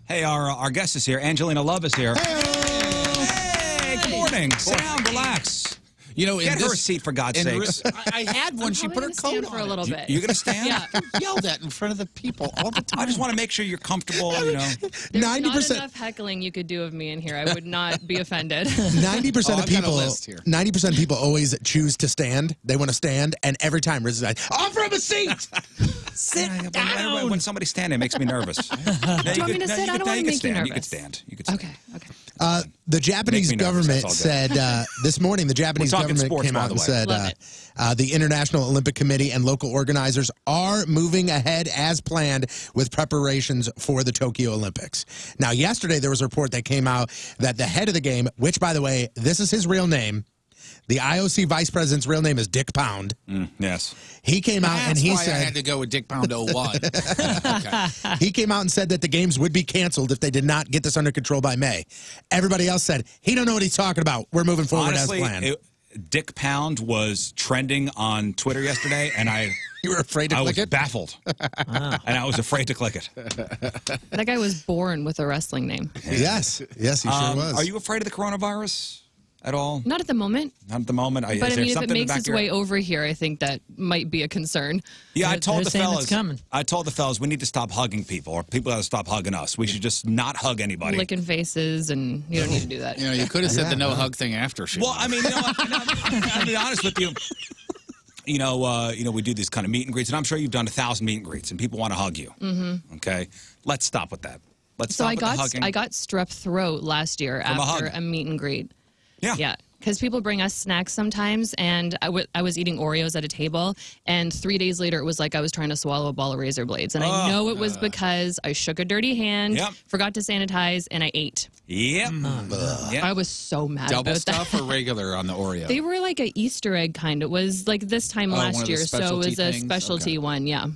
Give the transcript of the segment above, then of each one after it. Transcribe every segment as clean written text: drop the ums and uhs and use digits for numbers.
Hey, our guest is here. Angelina Love is here. Hey, good morning. Sit down, relax. You know, get her a seat for God's sakes. I had one. She put her coat on for a little bit. You're going to stand? Yeah. You yelled at in front of the people all the time. I just want to make sure you're comfortable, you know. There's not enough heckling you could do of me in here. I would not be offended. 90% of people, 90% of people always choose to stand. They want to stand, and every time Rizz is like, offer him a seat. Sit down. When somebody's standing, it makes me nervous. Do you want me to sit? I don't want to make you nervous. You can stand. You can stand. Okay. The Japanese government said this morning, the Japanese government came out and said the International Olympic Committee and local organizers are moving ahead as planned with preparations for the Tokyo Olympics. Now, yesterday there was a report that came out that the head of the game, which, by the way, this is his real name, the IOC vice president's real name is Dick Pound. Yes. He came out and he said... I had to go with Dick Pound 01. Okay. He came out and said that the games would be canceled if they did not get this under control by May. Everybody else said, he don't know what he's talking about. We're moving forward Honestly, as planned. Dick Pound was trending on Twitter yesterday, and You were afraid to click it? I was baffled. And I was afraid to click it. That guy was born with a wrestling name. Yes. Yes, he sure was. Are you afraid of the coronavirus at all? Not at the moment. Not at the moment. But I mean, if it makes its way over here, I think that might be a concern. Yeah, I told the fellas. Coming. I told the fellas we need to stop hugging people, or people got to stop hugging us. We should just not hug anybody. Licking faces, and you don't need to do that. You know, you could have said the no hug thing after. Well, I mean, you know what? I'll be honest with you. You know, we do these kind of meet and greets, and I'm sure you've done 1,000 meet and greets, and people want to hug you. Okay, let's stop with that. Let's stop with the hugging. I got strep throat last year after a meet and greet. Yeah. Because people bring us snacks sometimes, and I was eating Oreos at a table, and 3 days later, it was like I was trying to swallow a ball of razor blades. And I know it was because I shook a dirty hand, forgot to sanitize, and I ate. Yep. I was so mad Double about stuff that. or regular on the Oreo? They were like an Easter egg kind. It was like this time last year, so it was a specialty one, yeah.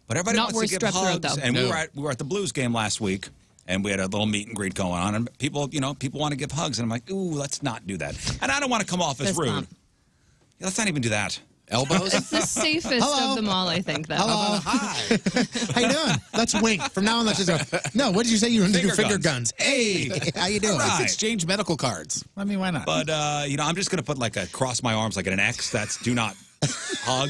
But everybody Not wants to worth give strep throat, hugs, though. and we were at the Blues game last week. And we had a little meet and greet going on, and people, people want to give hugs, and I'm like, ooh, let's not do that. And I don't want to come off as rude. Yeah, let's not even do that. Elbows? It's the safest of them all, I think, though. Hello. Hi. How you doing? Let's wink. From now on, let's just go. No, what did you say? You were going to do finger guns. Hey, how you doing? Let's exchange medical cards. I mean, why not? But, I'm just going to put like cross my arms like an X. That's do not hug.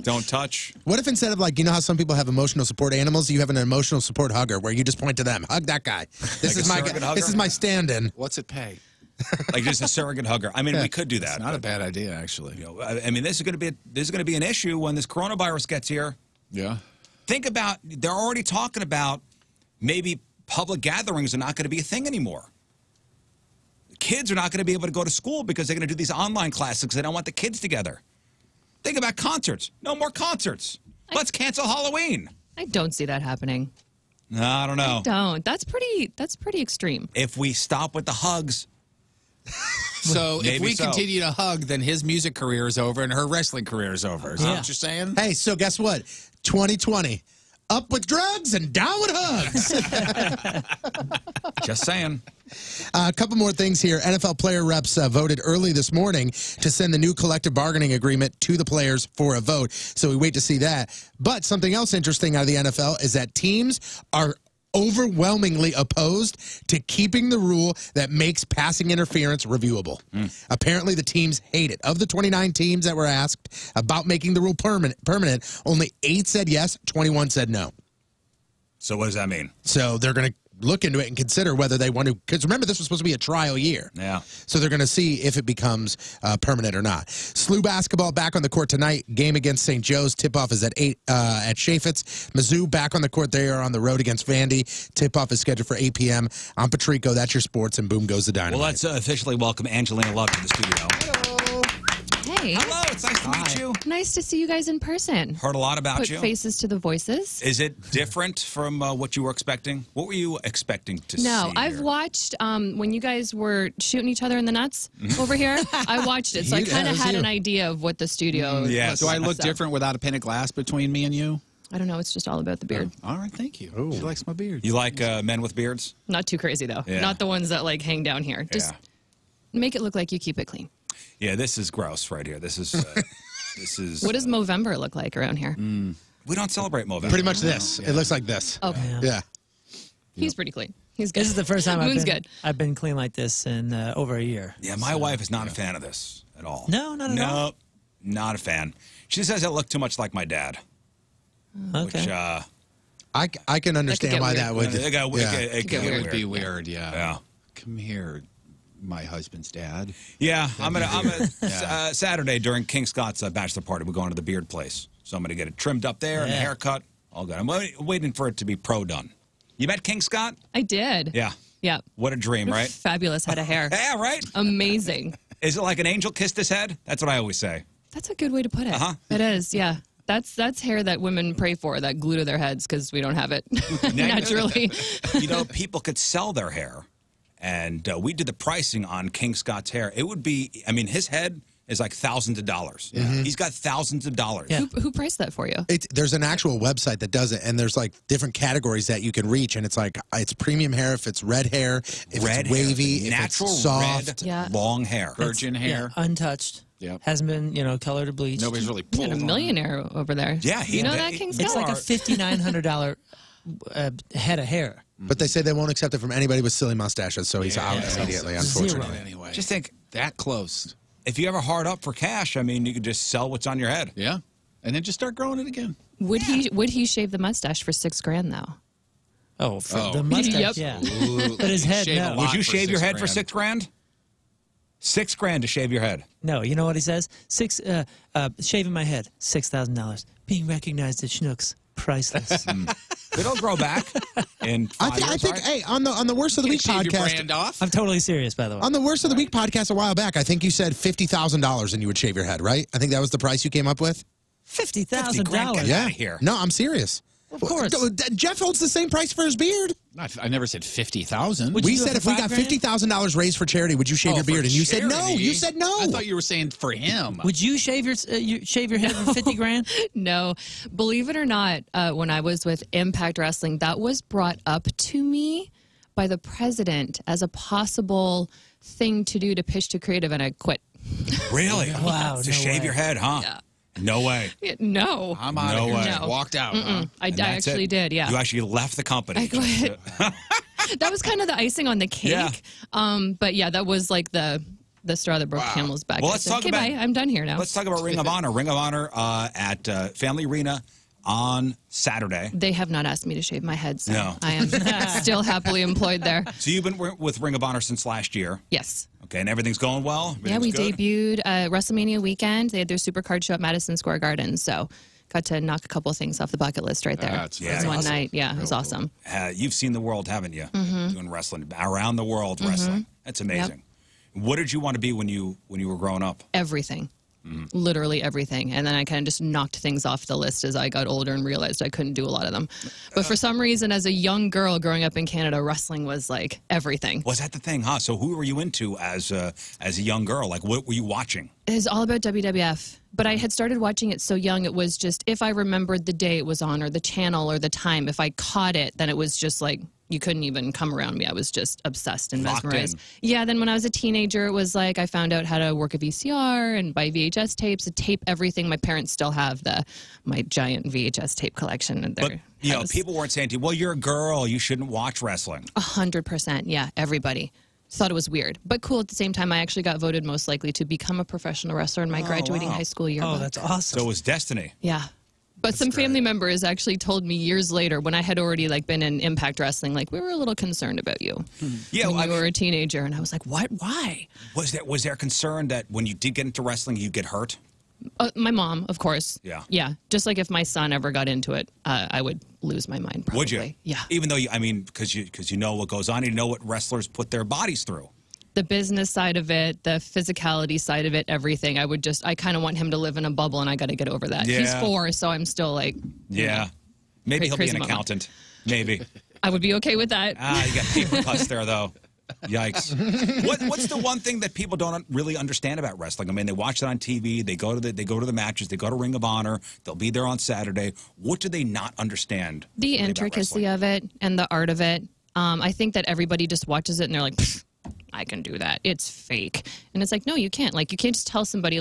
Don't touch. What if instead of you know how some people have emotional support animals, you have an emotional support hugger where you just point to them, hug that guy. This is my stand-in. What's it pay? Like just a surrogate hugger. I mean, we could do that. It's not a bad idea, actually. I mean, this is going to be an issue when this coronavirus gets here. Yeah. Think about, they're already talking about maybe public gatherings are not going to be a thing anymore. Kids are not going to be able to go to school because they're going to do these online classes because they don't want the kids together. Think about concerts. No more concerts. Let's cancel Halloween. I don't see that happening. No, I don't know. I don't. That's pretty extreme. If we stop with the hugs. So if we continue to hug, then his music career is over and her wrestling career is over. Is that what you're saying? Hey, so guess what? 2020. Up with drugs and down with hugs. Just saying. A couple more things here. NFL player reps voted early this morning to send the new collective bargaining agreement to the players for a vote. So we wait to see that. But something else interesting out of the NFL is that teams are overwhelmingly opposed to keeping the rule that makes passing interference reviewable. Apparently, the teams hate it. Of the 29 teams that were asked about making the rule permanent, only 8 said yes, 21 said no. So what does that mean? So they're going to look into it and consider whether they want to, because remember, this was supposed to be a trial year. Yeah. So they're going to see if it becomes permanent or not. SLU basketball back on the court tonight. Game against St. Joe's. Tip-off is at 8 at Chaffetz. Mizzou back on the court. They are on the road against Vandy. Tip-off is scheduled for 8 p.m. I'm Patrico. That's your sports, and boom goes the dynamite. Well, let's officially welcome Angelina Love to the studio. Hello. Hey. Hello. It's nice to meet you. Nice to see you guys in person. Heard a lot about you. Put faces to the voices. Is it different from what you were expecting? What were you expecting to see? No, I've watched when you guys were shooting each other in the nuts over here. I watched it, so I kind of had an idea of what the studio Do I look different without a pane of glass between me and you? I don't know. It's just all about the beard. All right, thank you. She likes my beard. You like men with beards? Not too crazy, though. Yeah. Not the ones that, hang down here. Just make it look like you keep it clean. Yeah, this is gross right here. This is... this is... What does Movember look like around here? We don't celebrate Movember. Pretty much this. It looks like this. Okay. Yeah. He's pretty clean. He's good. This is the first time I've been clean like this in over a year. Yeah, my wife is not a fan of this at all. No, not at all. No, not a fan. She says I look too much like my dad. Okay. Which, I can understand why that would. It would be weird. Yeah. Come here, my husband's dad. Yeah, I'm gonna Saturday during King Scott's bachelor party. We're going to the beard place, so I'm gonna get it trimmed up there and a haircut. All good. I'm waiting for it to be pro done. You met King Scott? I did. Yeah. Yeah. What a dream, right? Fabulous head of hair. Yeah, right? Amazing. Is it like an angel kissed his head? That's what I always say. That's a good way to put it. It is, yeah. That's hair that women pray for, that glue to their heads, because we don't have it naturally. You know, people could sell their hair, and we did the pricing on King Scott's hair. It would be, I mean, his head is like thousands of dollars. Yeah. He's got thousands of dollars. Yeah. Who priced that for you? There's an actual website that does it, and there's like different categories that you can reach, and it's like it's premium hair if it's red hair, if it's wavy, if natural it's soft, long hair, virgin hair, untouched. Yep. Hasn't been, colored or bleached. Nobody's really pulled a millionaire over there. Yeah, you know that, King Scott? It's like a $5,900 head of hair. But they say they won't accept it from anybody with silly mustaches, so he's out immediately, unfortunately. Anyway. Just think that close. If you ever hard up for cash, I mean, you could just sell what's on your head. Yeah. And then just start growing it again. Would he shave the mustache for $6 grand though? Oh, for the mustache, yeah. Ooh, but his head, no. Would you shave your head for $6 grand? $6 grand to shave your head. No, you know what he says? Shaving my head, $6,000. Being recognized at Schnucks, priceless. It'll grow back in 5 years. I think, hey, on the Worst of the Week shave podcast, your brand off? I'm totally serious, by the way. on the Worst of the Week podcast a while back, I think you said $50,000 and you would shave your head, right? I think that was the price you came up with. $50,000. Yeah. Here. No, I'm serious. Of course. Jeff holds the same price for his beard. I never said 50,000. We said if we got $50,000 raised for charity, would you shave your beard? And you said no. You said no. I thought you were saying for him. Would you shave your head for 50 grand? No. Believe it or not, when I was with Impact Wrestling, that was brought up to me by the president as a possible thing to do to pitch to creative, and I quit. Really? Wow. To shave your head, huh? Yeah. No way. No. I'm out of here. way. Just walked out. Huh? I actually did, yeah. You actually left the company. I quit. That was kind of the icing on the cake. Yeah. But yeah, that was like the straw that broke camel's back. Well, let's talk about. Bye. I'm done here now. Let's talk about Ring of Honor. Ring of Honor at Family Arena on Saturday. They have not asked me to shave my head, so No. I am still happily employed there. So you've been with Ring of Honor since last year. Yes. Okay, and everything's going well? Yeah, we good? debuted WrestleMania weekend. They had their Supercard show at Madison Square Garden, so got to knock a couple of things off the bucket list right there. That's it was one night. Yeah, it was awesome. You've seen the world, haven't you? Doing wrestling, around the world wrestling. That's amazing. Yep. What did you want to be when you were growing up? Everything. Literally everything. And then I kind of just knocked things off the list as I got older and realized I couldn't do a lot of them. But for some reason, as a young girl growing up in Canada, wrestling was like everything. Was that the thing, huh? So who were you into as a young girl? Like, what were you watching? It was all about WWF. But I had started watching it so young, it was just, if I remembered the day it was on or the channel or the time, if I caught it, then it was just like, you couldn't even come around me. I was just obsessed and mesmerized. Yeah, then when I was a teenager, it was like I found out how to work a VCR and buy VHS tapes and tape everything. My parents still have my giant VHS tape collection. And but, you know, people weren't saying to you, well, you're a girl, you shouldn't watch wrestling. 100%, yeah, everybody. Thought it was weird, but cool at the same time. I actually got voted most likely to become a professional wrestler in my graduating high school yearbook. Oh, that's awesome. So it was destiny. Yeah. But some family members actually told me years later, when I had already been in Impact Wrestling, we were a little concerned about you. Yeah, when you were a teenager, and I was like, what? Why? Was there concern that when you did get into wrestling, you'd get hurt? My mom, of course. Yeah. Yeah. Just like if my son ever got into it, I would lose my mind probably. Would you? Yeah. Even though because you know what goes on, you know what wrestlers put their bodies through. The business side of it, the physicality side of it, everything. I kind of want him to live in a bubble, and I got to get over that. Yeah. He's 4, so I'm still like. Yeah. Maybe he'll be an accountant. Maybe. I would be okay with that. You got paper cuts there, though. Yikes. What's the one thing that people don't really understand about wrestling? I mean, they watch it on TV, they go to the matches, they go to Ring of Honor, they'll be there on Saturday. What do they not understand? The intricacy of it and the art of it. I think that everybody just watches it and they're like, I can do that. It's fake. And it's like, no, you can't. You can't just tell somebody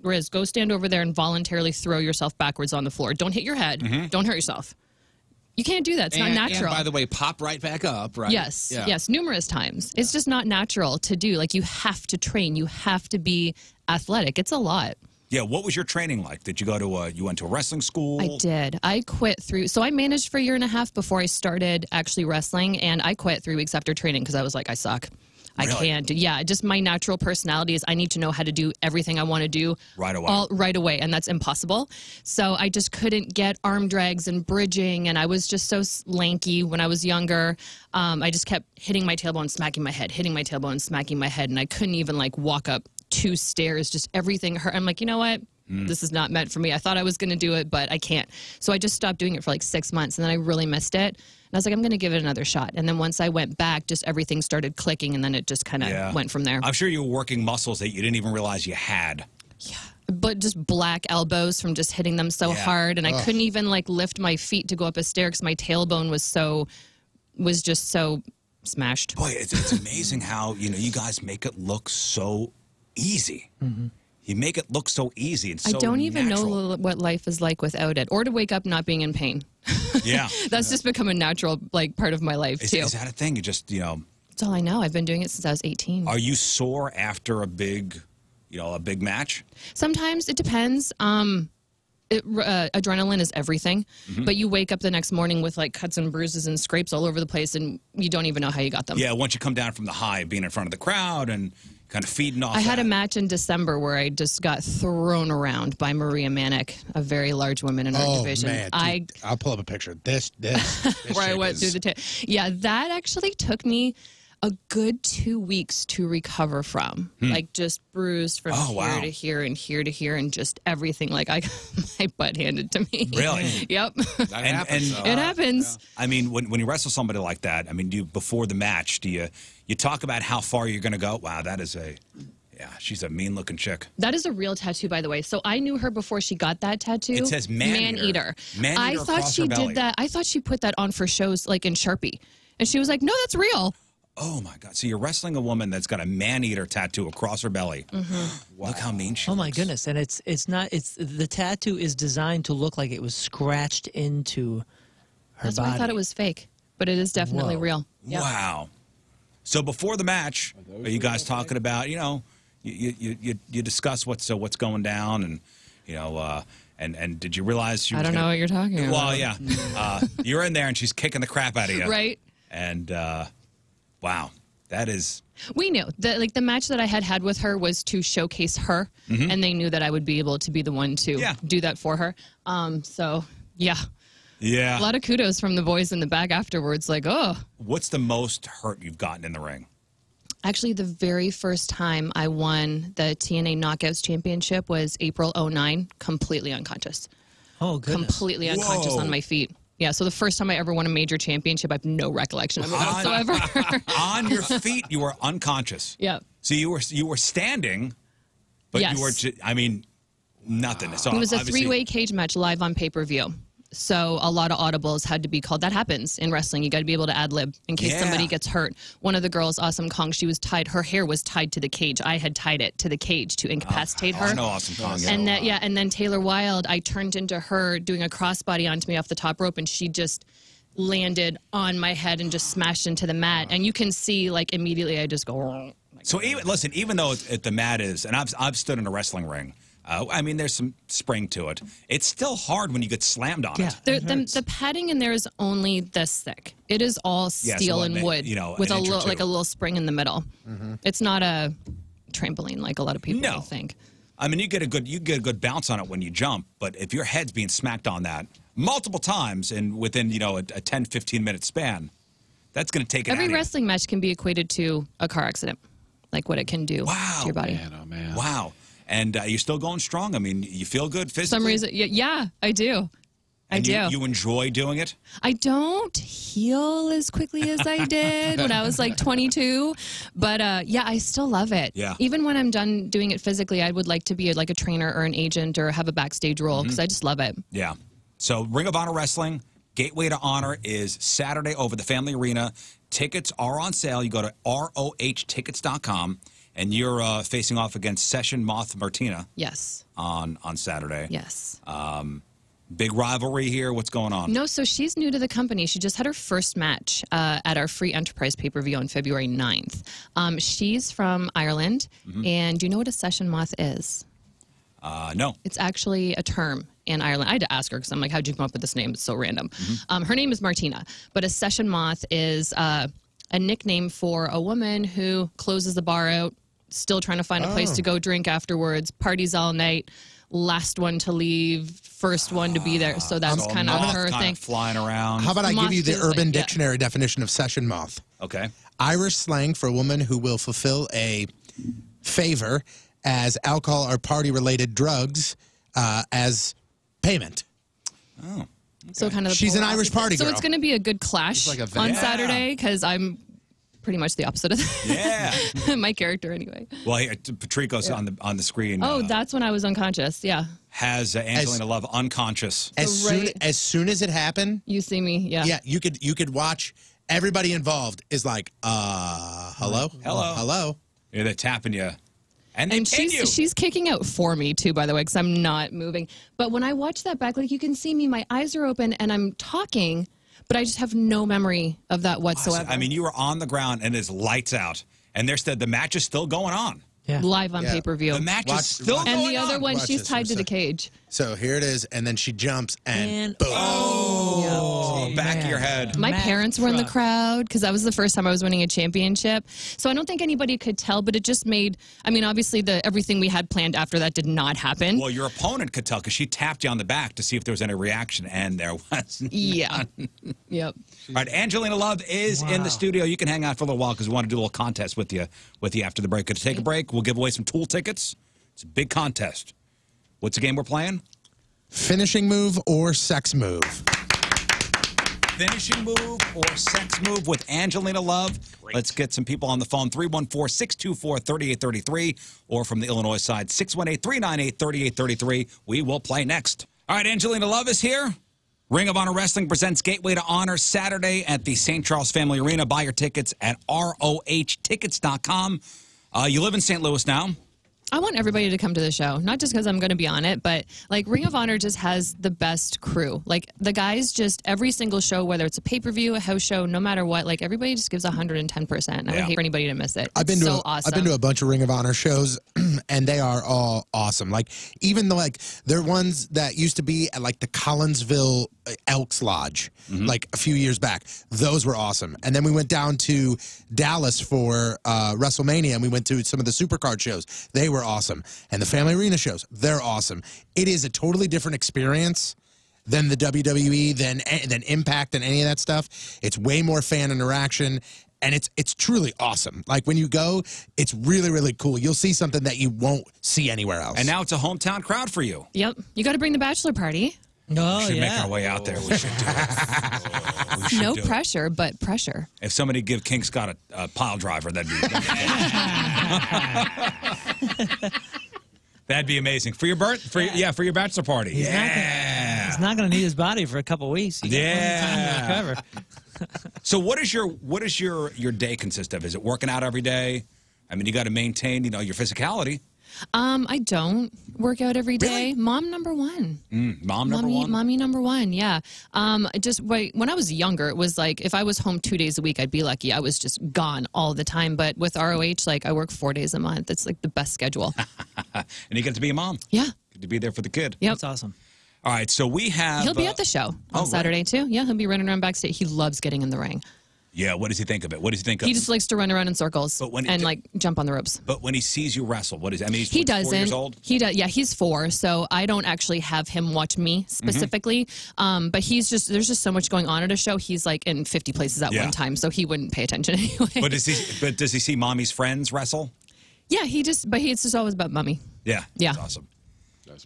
Rizz, go stand over there and voluntarily throw yourself backwards on the floor. Don't hit your head. Don't hurt yourself. You can't do that. It's not natural. And by the way, pop right back up, right? Yes, yes, numerous times. It's just not natural to do. Like, you have to train. You have to be athletic. It's a lot. Yeah, what was your training like? Did you go to you went to a wrestling school? I did. I quit so I managed for a year and a half before I started actually wrestling, and I quit 3 weeks after training because I was like, I suck. Really? I can't do. Yeah, just my natural personality is I need to know how to do everything I want to do right away. Right away, and that's impossible. So I just couldn't get arm drags and bridging, and I was just so lanky when I was younger. I just kept hitting my tailbone, smacking my head, hitting my tailbone, smacking my head, and I couldn't even like walk up 2 stairs. Just everything hurt. I'm like, you know what? This is not meant for me. I thought I was going to do it, but I can't. So I just stopped doing it for like 6 months, and then I really missed it. And I was like, I'm going to give it another shot. And then once I went back, just everything started clicking, and then it just kind of went from there. I'm sure you were working muscles that you didn't even realize you had. Yeah. But just black elbows from just hitting them so hard, and I couldn't even like lift my feet to go up a stair because my tailbone was just so smashed. Boy, it's amazing how, you guys make it look so easy. You make it look so easy and so I don't even natural. know what life is like without it, or to wake up not being in pain. Yeah. That's just become a natural like part of my life, too. Is that a thing? You just, That's all I know. I've been doing it since I was 18. Are you sore after a big match? Sometimes it depends. Adrenaline is everything, but you wake up the next morning with like cuts and bruises and scrapes all over the place, and you don't even know how you got them. Yeah, once you come down from the high of being in front of the crowd and kind of feeding off I had a match in December where I just got thrown around by Maria Manic, a very large woman in our division. Man, dude, I'll pull up a picture. This where I went through the yeah, that actually took me a good 2 weeks to recover from. Like, just bruised from here to here and here to here, and just everything. Like, I got my butt handed to me. Really? Yep. That happens. It happens. Yeah. I mean, when you wrestle somebody like that, I mean, before the match, do you talk about how far you're going to go? Wow, that is she's a mean-looking chick. That is a real tattoo, by the way. So I knew her before she got that tattoo. It says man-eater. Man-eater I thought she did that. I thought she put that on for shows, like in Sharpie. And she was like, no, that's real. Oh, my God. So you're wrestling a woman that's got a man-eater tattoo across her belly. Wow. Look how mean she looks. Oh, my goodness. And the tattoo is designed to look like it was scratched into her That's body. why I thought it was fake, but it is definitely real. Yep. Wow. So before the match, are you guys talking about, you discuss what's going down, and, and did you realize she was I don't know what you're talking about. Well, yeah. You're in there, and she's kicking the crap out of you. Right. And, wow, that is... We knew that, like, the match that I had with her was to showcase her, and they knew that I would be able to be the one to do that for her. So, yeah. Yeah. A lot of kudos from the boys in the back afterwards, like, oh. What's the most hurt you've gotten in the ring? Actually, the very first time I won the TNA Knockouts Championship was April 2009, completely unconscious. Oh, goodness. Completely unconscious on my feet. Yeah, so the first time I ever won a major championship, I have no recollection of it whatsoever. On your feet, you were unconscious. Yeah. So you were standing, but you were, nothing. So it was a three-way cage match live on pay-per-view. So a lot of audibles had to be called. That happens in wrestling. You got to be able to ad-lib in case somebody gets hurt. One of the girls, Awesome Kong, she was tied. Her hair was tied to the cage. I had tied it to the cage to incapacitate her. I know Awesome Kong. And and then Taylor Wilde, I turned into her doing a crossbody onto me off the top rope, and she just landed on my head and just smashed into the mat. And you can see, like, immediately I just go. So even though the mat is, and I've stood in a wrestling ring. I mean, there's some spring to it. It's still hard when you get slammed on it. The padding in there is only this thick. It is all steel and wood, with a little spring in the middle. It's not a trampoline like a lot of people think. I mean, you get a good bounce on it when you jump, but if your head's being smacked on that multiple times and within a 10, 15-minute span, that's going to take it out of you. Every wrestling match can be equated to a car accident, like what it can do to your body. Man, oh, man. Wow. And you're still going strong. I mean, you feel good physically? For some reason, yeah, I do. I do. You enjoy doing it? I don't heal as quickly as I did when I was like 22, but I still love it. Yeah. Even when I'm done doing it physically, I would like to be like a trainer or an agent or have a backstage role because I just love it. Yeah. So Ring of Honor Wrestling, Gateway to Honor is Saturday over the Family Arena. Tickets are on sale. You go to rohtickets.com. And you're facing off against Session Moth Martina. Yes. On Saturday. Yes. Big rivalry here. What's going on? No, so she's new to the company. She just had her first match at our free Enterprise pay-per-view on February 9th. She's from Ireland, and do you know what a session moth is? No. It's actually a term in Ireland. I had to ask her because I'm like, how'd you come up with this name? It's so random. Her name is Martina, but a session moth is a nickname for a woman who closes the bar out, still trying to find a place to go drink afterwards, parties all night, last one to leave, first one to be there. So that's kind of her thing. Flying around. How about I give you the Urban Dictionary definition of session moth? Okay. Irish slang for a woman who will fulfill a favor as alcohol or party-related drugs as payment. Oh. Okay. So kind of she's an Irish party girl. So it's going to be a good clash on Saturday because I'm pretty much the opposite of that. Yeah. My character, anyway. Well, Patrico's on the screen. Oh, that's when I was unconscious. Yeah. Has Angelina Love unconscious. As soon as it happened, you see me. Yeah. Yeah. You could watch. Everybody involved is like, hello, hello. Yeah, they're tapping you. And she's kicking out for me too, by the way, because I'm not moving. But when I watch that back, like you can see me, my eyes are open and I'm talking, but I just have no memory of that whatsoever. I mean, you were on the ground and there's lights out, and the match is still going on. Yeah. Live on pay-per-view. The match is still going on. And the other one, she's tied to the cage. So here it is, and then she jumps and boom. Oh, back of your head. My parents were in the crowd because that was the first time I was winning a championship. So I don't think anybody could tell, but it just made, I mean, obviously everything we had planned after that did not happen. Well, your opponent could tell because she tapped you on the back to see if there was any reaction, and there was none. Yeah. Yep. All right, Angelina Love is in the studio. You can hang out for a little while because we want to do a little contest with you after the break. Going to take a break. We'll give away some tool tickets. It's a big contest. What's the game we're playing? Finishing move or sex move. Finishing move or sex move with Angelina Love. Great. Let's get some people on the phone. 314-624-3833 or from the Illinois side, 618-398-3833. We will play next. All right, Angelina Love is here. Ring of Honor Wrestling presents Gateway to Honor Saturday at the St. Charles Family Arena. Buy your tickets at rohtickets.com. You live in St. Louis now. I want everybody to come to the show, not just because I'm going to be on it, but like Ring of Honor just has the best crew. Like the guys just every single show, whether it's a pay-per-view, a house show, no matter what, like everybody just gives 110%. I would hate for anybody to miss it. I've been to a bunch of Ring of Honor shows and they are all awesome. Like even they're ones that used to be at like the Collinsville Elks Lodge like a few years back. Those were awesome. And then we went down to Dallas for WrestleMania and we went to some of the Supercard shows. They were awesome. And the Family Arena shows, they're awesome. It is a totally different experience than the WWE, than Impact, than any of that stuff. It's way more fan interaction, and it's truly awesome. Like when you go, it's really, really cool. You'll see something that you won't see anywhere else. And now it's a hometown crowd for you. Yep. You got to bring the bachelor party. Oh, we should make our way out there. We should do it. No pressure, but pressure. If somebody give King Scott a pile driver, that'd be amazing. For your for your bachelor party. He's not going to need his body for a couple weeks. He got time to recover. So what is your day consist of? Is it working out every day? I mean, you got to maintain, your physicality. I don't work out every day. Really? Mom number one. Mommy number one, yeah. When I was younger, it was like if I was home 2 days a week, I'd be lucky. I was just gone all the time. But with ROH, like I work 4 days a month. It's like the best schedule. And you get to be a mom. Yeah. Get to be there for the kid. Yep. That's awesome. All right, so we have... He'll be at the show on Saturday, too. Yeah, he'll be running around backstage. He loves getting in the ring. Yeah, what does he think of it? What does he think of it? He just likes to run around in circles and like jump on the ropes. But when he sees you wrestle, what is? I mean, he doesn't. 4 years old? He does. Yeah, he's 4, so I don't actually have him watch me specifically. But there's just so much going on at a show. He's like in 50 places at one time, so he wouldn't pay attention anyway. But does he see mommy's friends wrestle? Yeah, it's just always about mommy. Yeah. Yeah. That's awesome.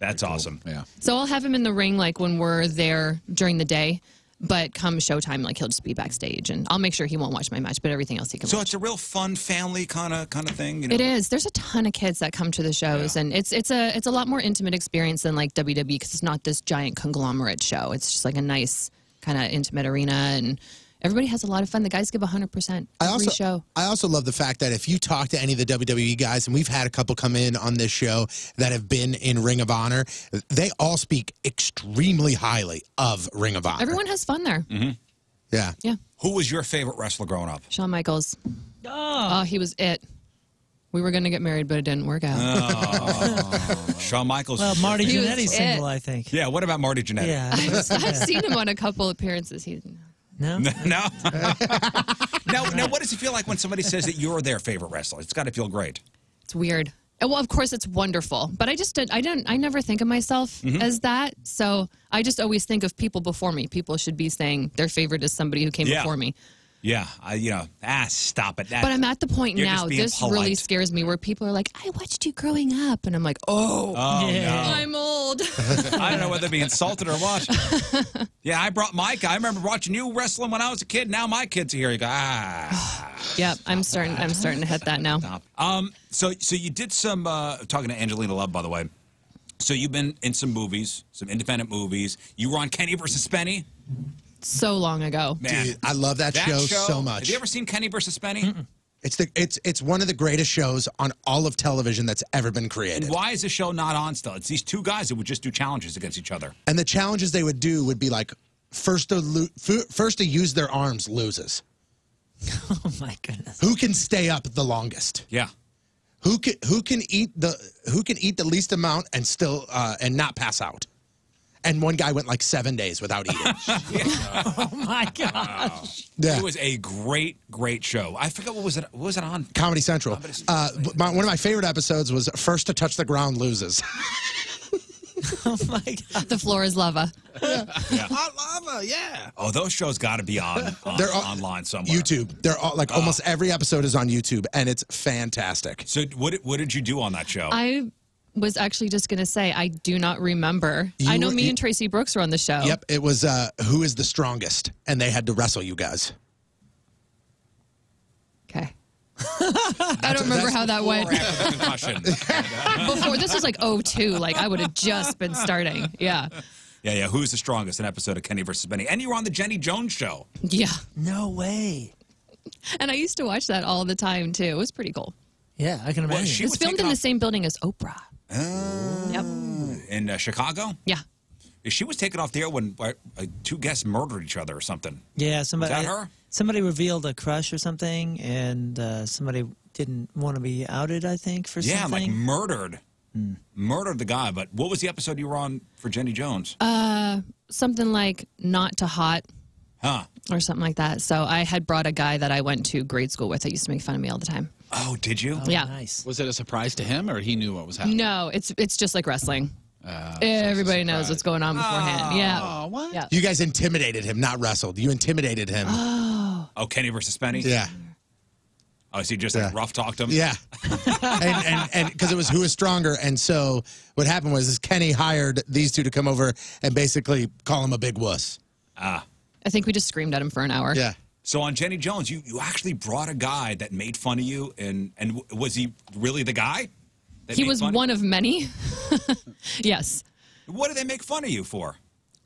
That's awesome. Yeah. So I'll have him in the ring like when we're there during the day. But come showtime, like he'll just be backstage, and I'll make sure he won't watch my match, but everything else he can watch. So it's a real fun family kind of thing. It is. There's a ton of kids that come to the shows, and it's a lot more intimate experience than like WWE because it's not this giant conglomerate show. It's just like a nice kind of intimate arena, and everybody has a lot of fun. The guys give 100% every show. I also love the fact that if you talk to any of the WWE guys, and we've had a couple come in on this show that have been in Ring of Honor, they all speak extremely highly of Ring of Honor. Everyone has fun there. Mm-hmm. Yeah. Yeah. Who was your favorite wrestler growing up? Shawn Michaels. Oh, he was it. We were going to get married, but it didn't work out. Oh. Shawn Michaels. Well, Marty Jannetty's single, I think. Yeah, what about Marty Jannetty? Yeah. I've seen him on a couple appearances. No? No? Now, what does it feel like when somebody says that you're their favorite wrestler? It's got to feel great. It's weird. Well, of course, it's wonderful. But I never think of myself as that. So I just always think of people before me. People should be saying their favorite is somebody who came before me. Yeah, stop it. But I'm at the point now, this really scares me, where people are like, I watched you growing up. And I'm like, oh no. I'm old. I don't know whether to be insulted or what. Yeah, I brought Mike. I remember watching you wrestling when I was a kid. Now my kids are here. You go, Yeah, I'm starting to hit that now. Stop. So you did some, talking to Angelina Love, by the way. So you've been in some movies, some independent movies. You were on Kenny versus Spenny. So long ago. Man, dude, I love that show so much. Have you ever seen Kenny versus Spenny? It's one of the greatest shows on all of television that's ever been created. And why is the show not on still? It's these two guys that would just do challenges against each other. And the challenges they would do would be like, first to use their arms loses. Oh my goodness. Who can stay up the longest? Yeah. Who can eat the least amount and still and not pass out? And one guy went like 7 days without eating. Oh my gosh! Yeah. It was a great show. I forgot what was it on? Comedy Central. One of my favorite episodes was First to Touch the Ground Loses. Oh my God! The floor is lava. Yeah. Hot lava, yeah. Oh, those shows got to be on They're online somewhere. YouTube. They're all like almost every episode is on YouTube, and it's fantastic. So what did you do on that show? I was actually just going to say, I do not remember. I know me and Tracy Brooks were on the show. Yep, it was Who is the Strongest, and they had to wrestle you guys. Okay. I don't remember how that went. After the concussion. Before, this was like 02. Like, I would have just been starting. Yeah. Yeah. Who's the Strongest? An episode of Kenny versus Spenny. And you were on the Jenny Jones show. Yeah. No way. And I used to watch that all the time, too. It was pretty cool. Yeah, I can imagine. It was filmed in the same building as Oprah. Yep. In Chicago? Yeah. She was taken off the air when two guests murdered each other or something. Yeah, somebody. Was that her? Somebody revealed a crush or something, and somebody didn't want to be outed, I think, for something. Yeah, like murdered. Murdered the guy. But what was the episode you were on for Jenny Jones? Something like Not to Hot. Huh. Or something like that. So I had brought a guy that I went to grade school with that used to make fun of me all the time. Oh, did you? Yeah. Nice. Was it a surprise to him, or he knew what was happening? No, it's just like wrestling. Everybody knows what's going on beforehand. Yeah. Oh, what? Yeah. You guys intimidated him, not wrestled. You intimidated him. Oh, Kenny versus Spenny? Yeah. Oh, so you just like rough talked him? Yeah. and because it was who is stronger. And so what happened was Kenny hired these two to come over and basically call him a big wuss. I think we just screamed at him for an hour. Yeah. So on Jenny Jones, you actually brought a guy that made fun of you, and was he really the guy? He was one of many. Yes. What did they make fun of you for?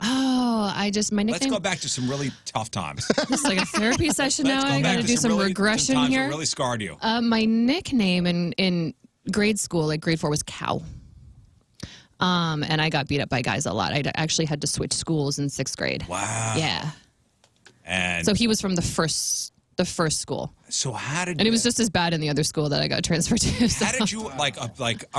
Oh, my nickname. Let's go back to some really tough times. This is like a therapy session now. I got to do some regression some times here. That really scarred you. My nickname in grade school, like grade 4, was Cow. And I got beat up by guys a lot. I actually had to switch schools in 6th grade. Wow. Yeah. And so he was from the first school. So how did? And it was just as bad in the other school that I got transferred to. So. How did you like? All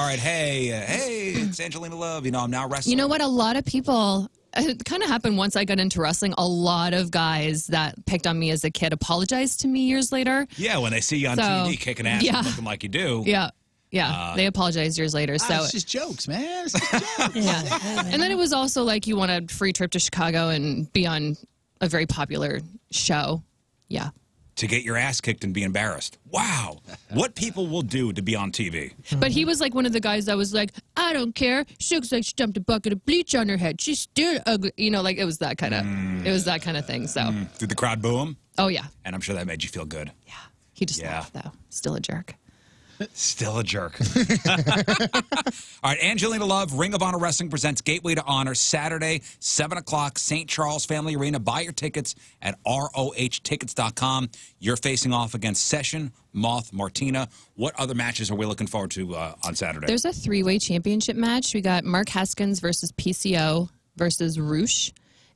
right, hey, it's Angelina Love. You know, I'm now wrestling. You know what? A lot of people. It kind of happened once I got into wrestling. A lot of guys that picked on me as a kid apologized to me years later. Yeah, when they see you on TV kicking ass and looking like you do. Yeah. Yeah, they apologized years later. So it's just jokes, man. It's just jokes. Yeah. And then it was also like you want a free trip to Chicago and be on a very popular show. Yeah. To get your ass kicked and be embarrassed. Wow. What people will do to be on TV. But he was like one of the guys that was like, I don't care. She looks like she dumped a bucket of bleach on her head. She's still ugly. You know, like it was that kind of thing. So Did the crowd boo him? Oh, yeah. And I'm sure that made you feel good. Yeah. He just laughed, though. Still a jerk. Still a jerk. All right, Angelina Love, Ring of Honor Wrestling presents Gateway to Honor, Saturday, 7 o'clock, St. Charles Family Arena. Buy your tickets at ROHtickets.com. You're facing off against Session, Moth, Martina. What other matches are we looking forward to on Saturday? There's a three-way championship match. We got Mark Haskins versus PCO versus Roosh.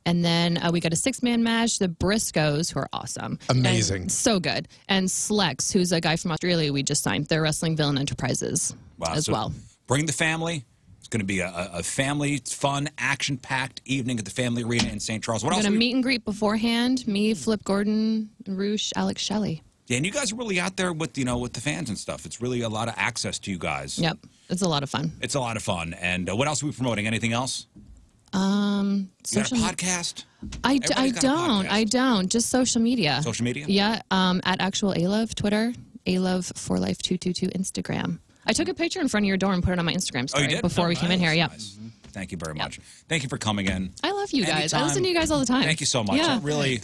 And then we got a six-man match, the Briscoes, who are awesome. Amazing. And so good. And Slex, who's a guy from Australia we just signed. They're wrestling Villain Enterprises as well. Bring the family. It's going to be a family, fun, action-packed evening at the Family Arena in St. Charles. What else? We're going to meet and greet beforehand. Me, Flip Gordon, Roosh, Alex Shelley. Yeah, and you guys are really out there with, with the fans and stuff. It's really a lot of access to you guys. Yep. It's a lot of fun. It's a lot of fun. And what else are we promoting? Anything else? You got a podcast? I don't. Just social media. Social media? Yeah. At Actual A-Love, Twitter. A-Love for Life 222 Instagram. I took a picture in front of your door and put it on my Instagram story before we came in here. Yeah. Nice. Thank you very much. Thank you for coming in. I love you guys. Anytime. I listen to you guys all the time. Thank you so much. Yeah. Really,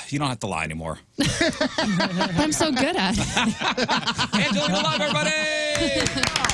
you don't have to lie anymore. I'm so good at it. Angelina Love, everybody!